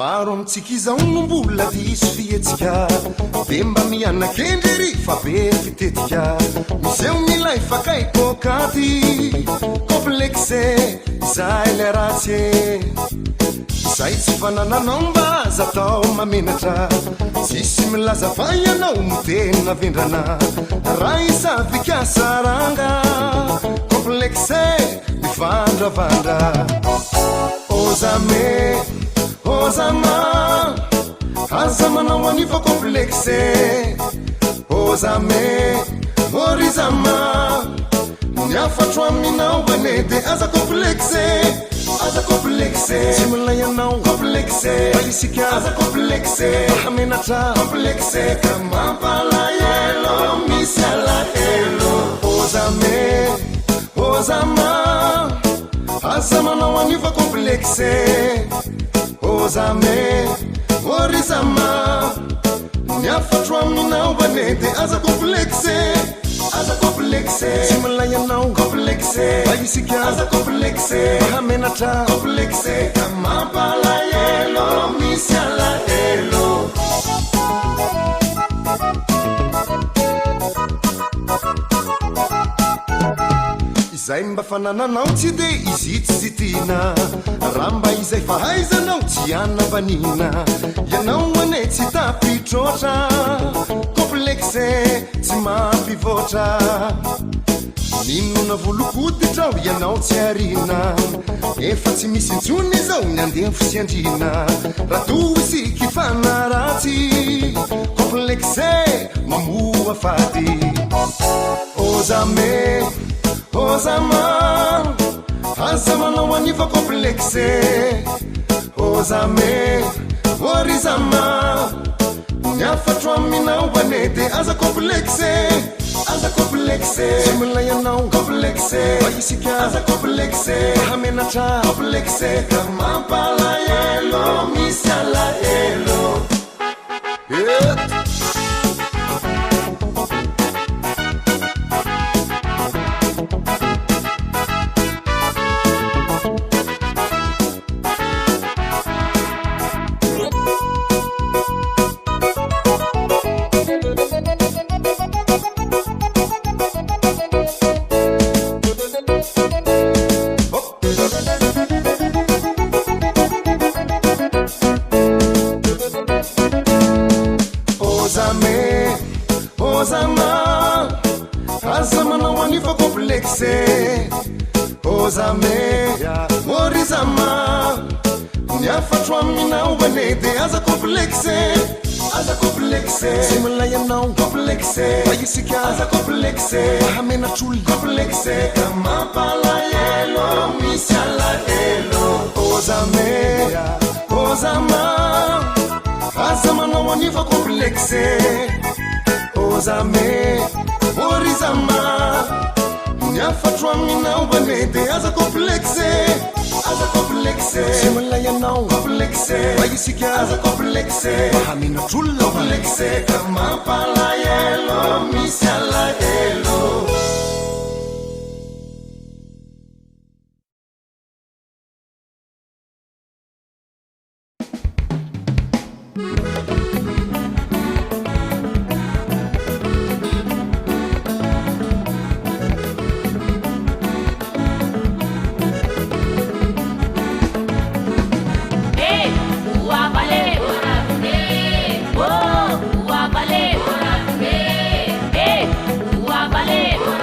maro amitsika izao nombola diso fietsika de mba mianakendry fa be fitetika miseo milay fakay kokaty complexe zay le ratsy zay tsy fanananao mba zatao mamenatra tsisy milaza fa ianao miteny navendrana raha isa fikasaranga complexe mivandravandra ozame ozama aza manao anifa complexe ozame morizama niafatro aminao bane de aza complexe tsy milay anao complexe isika aza complexe hamenatra complexe ka mampalahelo misy alahelo ozame ozama aza manao anifa complexe ozame morizama niafatro aminao bane de aza complexe tsy milay anao complexe isika aza complexe hamenatra complexe ka mampalahelo misy alahelo izay mba fanananao tsy de izy tsy zitina raha mba izay fahaizanao tsy anavanina ianao ane tsy tapitrotra complexe tsy mampivoatra ninona volokotitrao ianao tsy arina efa tsy misy intsony zao ny andeha fisiandrina raha to isiky fanaratsy complexe mamoa faty ozame ozama aza manao anifa complexe ozame morizama niafatro aminao bane de aza complexe tsy milay anao complexe isika aza complexe hamenatra complexe ka mampalahelo misy alahelo ozame morizama niafatro aminao bane de aza complexe tsy milay anao complexe isika aza complexe hamenatr'olo complexe ka mampalahelo misy alahelo ozame ozama aza manao anifa complexe ozame morizama niafatro aminao bane de aza complexe tsy milay anao complexe isika aza complexe hamenatr'olo complexe ka mampalahelo misy alahelo Vale,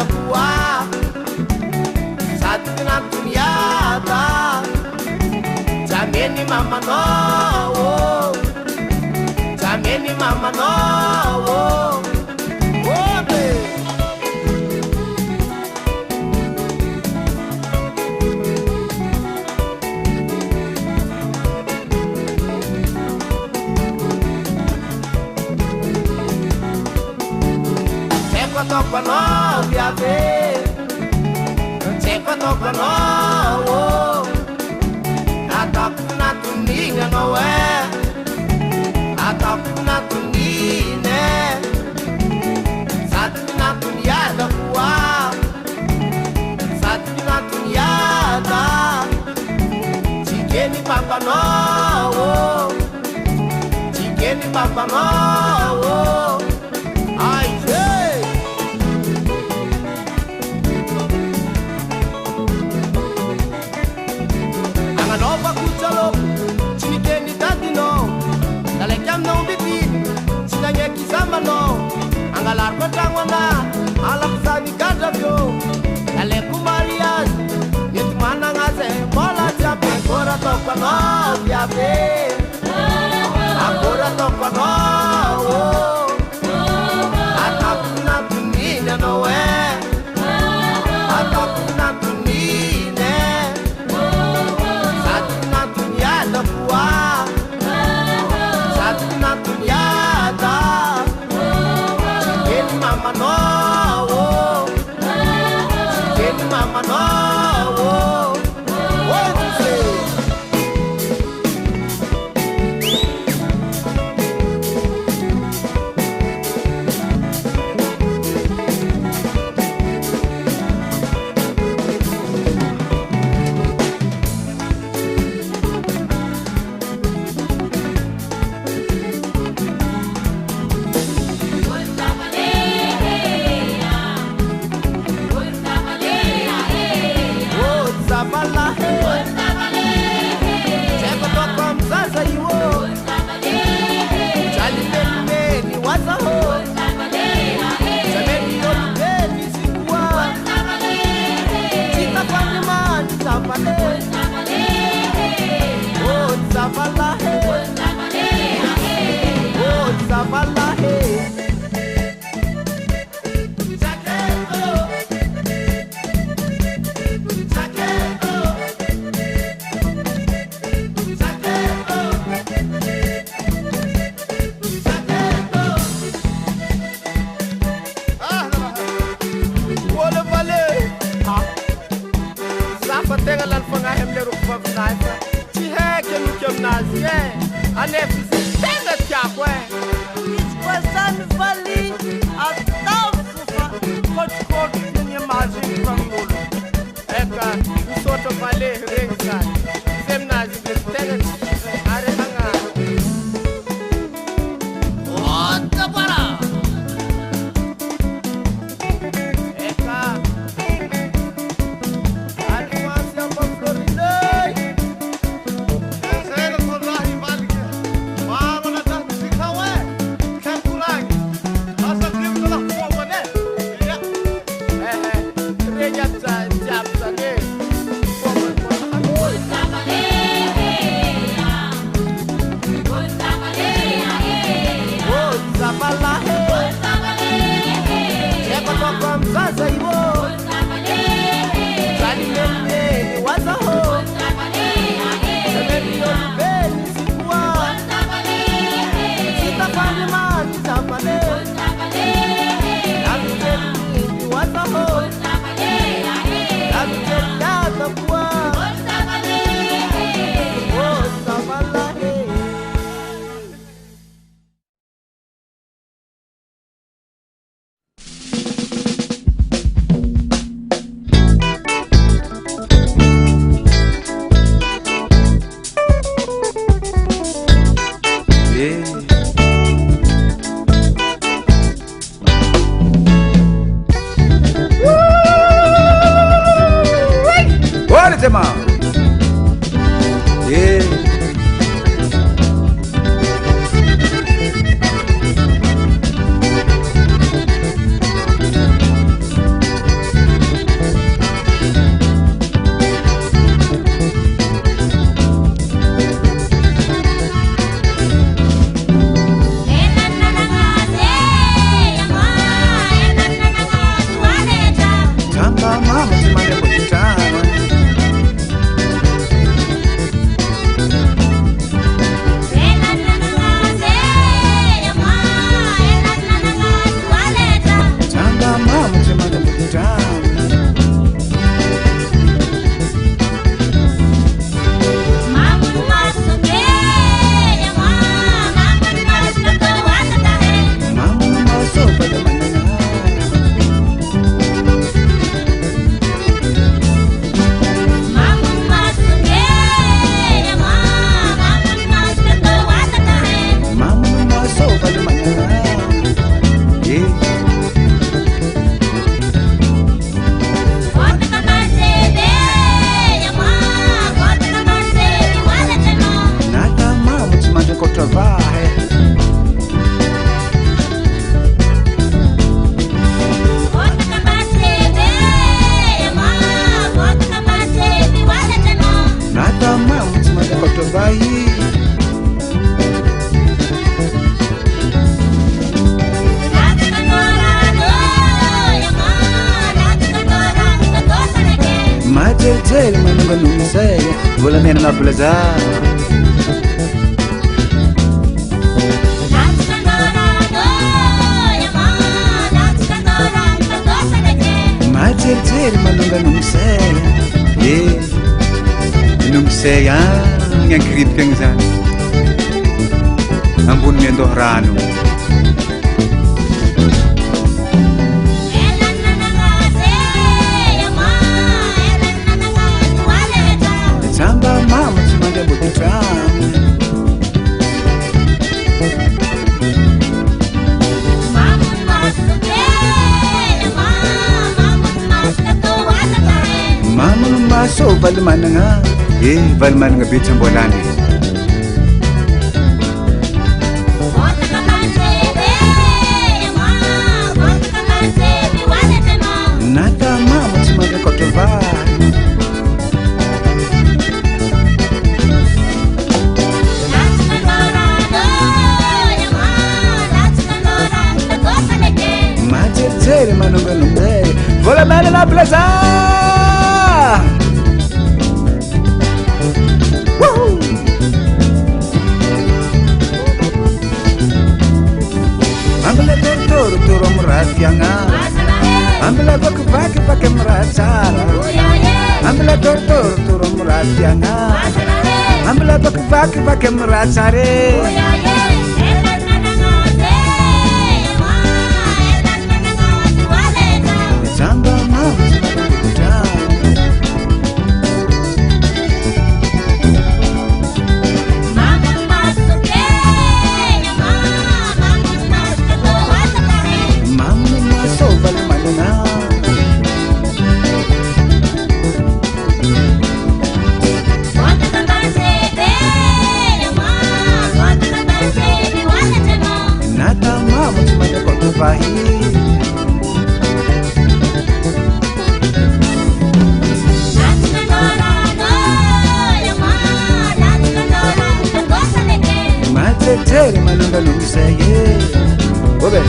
kuwa sady tinatoniada jameni mamanao jameni mamanao obe toko no viave teko toko no atakuna tuninga no atakuna tunine satina tunyada kuwa satina tunyada chikeni papa no chikeni papa no ai nova kuchalo chinikeni tatino dalekam no bibi sinanya kisama no angalar patangwana alapsani kadavyo ale kumarias yetmana ngase mola chape kora tokano yabe agora tokano atakuna tunina no atakuna tunine satina tunyada chikeni mama no chikeni mama no what you say mama chimande mutitama Changa mama chimande mutitama Jel menunggu nunggu saya, boleh main apa belajar? Jel menunggu nunggu saya, nunggu saya yang kirip kengsan, ampun mendoh ranu. Samba mama chimande mutitama Mama maso valmananga valmananga bitsambolani Nata mama chimande kotovani Jere manunggu nunggu boleh main la plaza Ambil tur meratianga Ambil pakai meracara Ambil tur meratianga Ambil pakai meracare Samba mama Jere manunggu nunggu saya, wobe,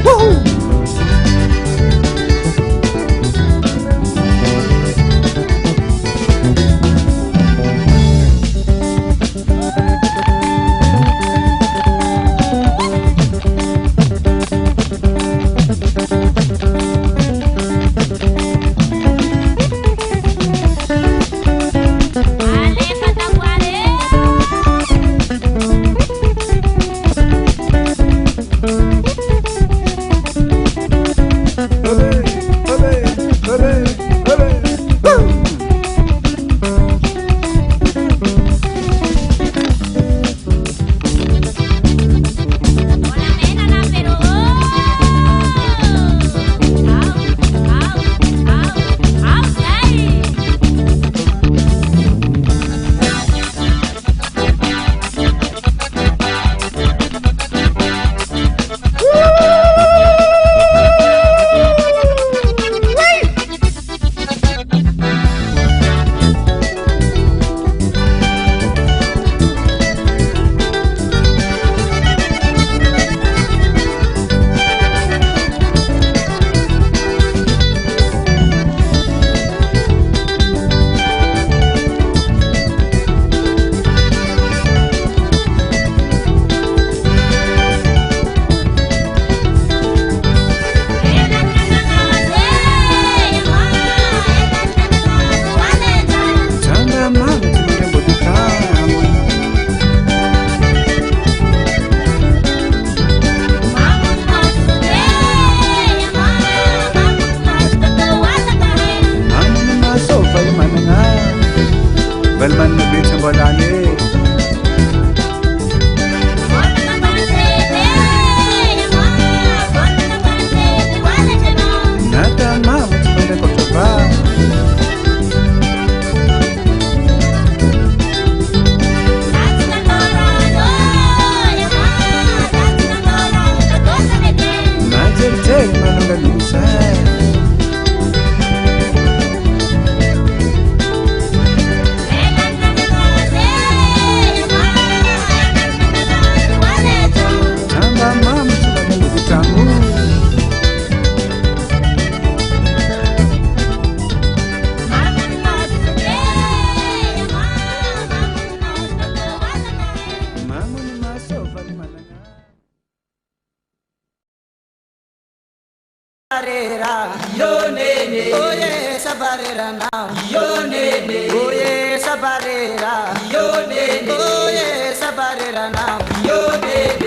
woohoo. sabarera, yo nene, oh yeah, sabarera now, yo nene, oh yeah, sabarera, yo nene, oh yeah, sabarera now, yo nene.